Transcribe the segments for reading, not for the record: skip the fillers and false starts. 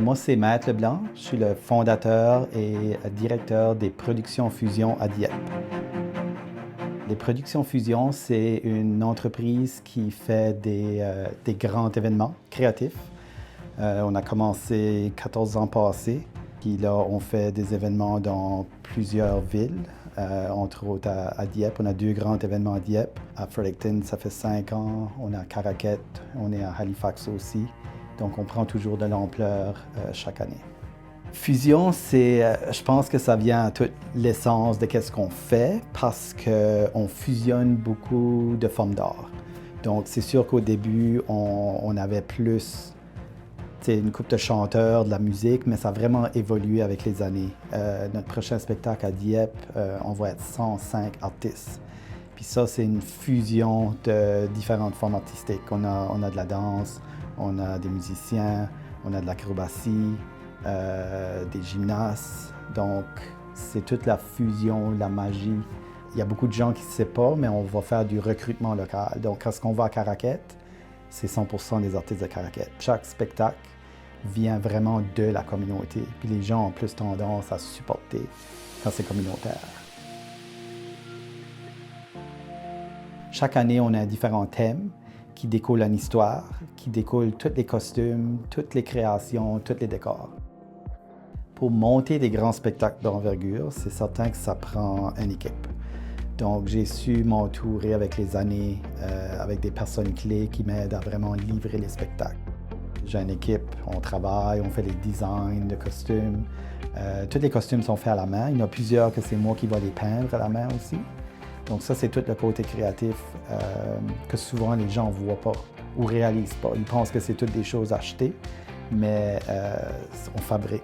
Moi, c'est Maître Leblanc. Je suis le fondateur et directeur des Productions Fusion à Dieppe. Les Productions Fusion, c'est une entreprise qui fait des grands événements créatifs. On a commencé 14 ans passés. Puis là, on fait des événements dans plusieurs villes, entre autres à Dieppe. On a 2 grands événements à Dieppe. À Fredericton, ça fait 5 ans. On est à Caraquet, on est à Halifax aussi. Donc, on prend toujours de l'ampleur chaque année. Fusion, je pense que ça vient à toute l'essence de ce qu'on fait parce qu'on fusionne beaucoup de formes d'art. Donc, c'est sûr qu'au début, on avait plus une couple de chanteurs, de la musique, mais ça a vraiment évolué avec les années. Notre prochain spectacle à Dieppe, on va être 105 artistes. Puis ça, c'est une fusion de différentes formes artistiques. On a de la danse, on a des musiciens, on a de l'acrobatie, des gymnastes. Donc, c'est toute la fusion, la magie. Il y a beaucoup de gens qui ne savent pas, mais on va faire du recrutement local. Donc, quand on va à Caraquet, c'est 100% des artistes de Caraquet. Chaque spectacle vient vraiment de la communauté. Puis les gens ont plus tendance à supporter quand c'est communautaire. Chaque année, on a différents thèmes qui découlent une histoire, qui découlent tous les costumes, toutes les créations, tous les décors. Pour monter des grands spectacles d'envergure, c'est certain que ça prend une équipe. Donc, j'ai su m'entourer avec les années, avec des personnes clés qui m'aident à vraiment livrer les spectacles. J'ai une équipe, on travaille, on fait les designs de costumes. Tous les costumes sont faits à la main. Il y en a plusieurs que c'est moi qui vais les peindre à la main aussi. Donc ça, c'est tout le côté créatif que souvent les gens ne voient pas ou ne réalisent pas. Ils pensent que c'est toutes des choses achetées, mais on fabrique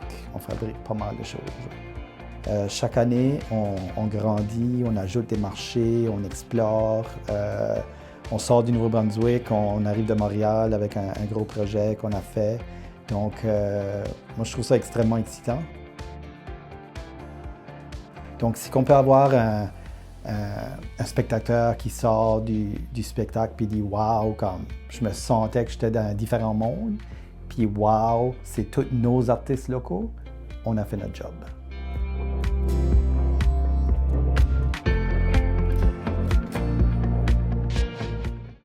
pas mal de choses. Chaque année, on grandit, on ajoute des marchés, on explore. On sort du Nouveau-Brunswick, on arrive de Montréal avec un gros projet qu'on a fait. Donc, moi, je trouve ça extrêmement excitant. Donc, si on peut avoir un spectateur qui sort du spectacle puis dit « Wow », comme je me sentais que j'étais dans un différent monde, puis « Wow », c'est tous nos artistes locaux, on a fait notre job.